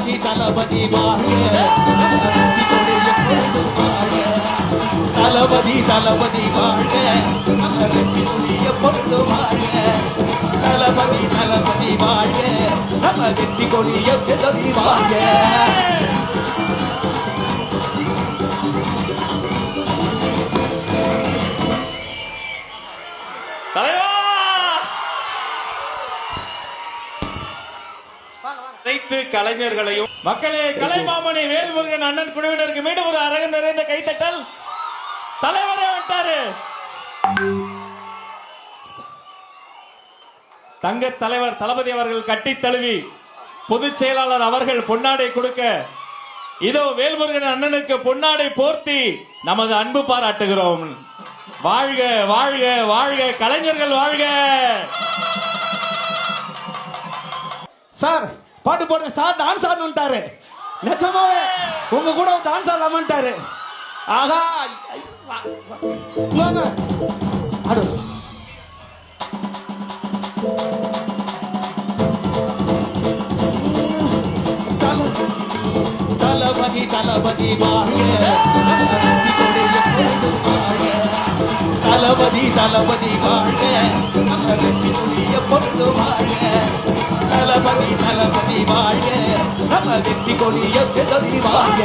தளபதி தளபதி வாழ்க வெற்றி கொடி எப்பொழுதும் வாழ்க தளபதி தளபதி வாழ்க வெற்றி கொடி எப்பொழுதும் வாழ்க தளபதி தளபதி வாழ்க வெற்றி கொடி எப்பொழுதும் வாழ்க அனைத்து கலைஞர்களையும் மக்களே கலைமாமணி வேல்முருகன் அண்ணன் குழுவினருக்கு மீண்டும் ஒரு அரங்கம் நிறைந்த கைத்தட்டல். தலைவரே வந்துட்டாரு. தங்க தலைவர் தளபதி அவர்கள் கட்டி தழுவி பொதுச் செயலாளர் அவர்கள் பொன்னாடை கொடுக்க இதோ வேல்முருகன் அண்ணனுக்கு பொன்னாடை போர்த்தி நமது அன்பு பாராட்டுகிறோம். வாழ்க வாழ்க வாழ்க கலைஞர்கள் வாழ்க. சார் பாட்டு போடுங்க சார், டான்ஸ் ஆடணும்ட்டாரு. நிஜமாவே உங்க கூட டான்ஸ் ஆடலாமான்ட்டாரு. ஆகா வாங்க ஆடு. தளபதி தளபதி வாழ்க வெற்றி கொடி எப்பொழுதும் வாழ்க தளபதி தளபதி வாழ்க வெற்றி கொடி எப்பொழுதும் வாழ்க தளபதி தளபதி வாழ்க வெற்றி கொடி எப்பொழுதும் வாழ்க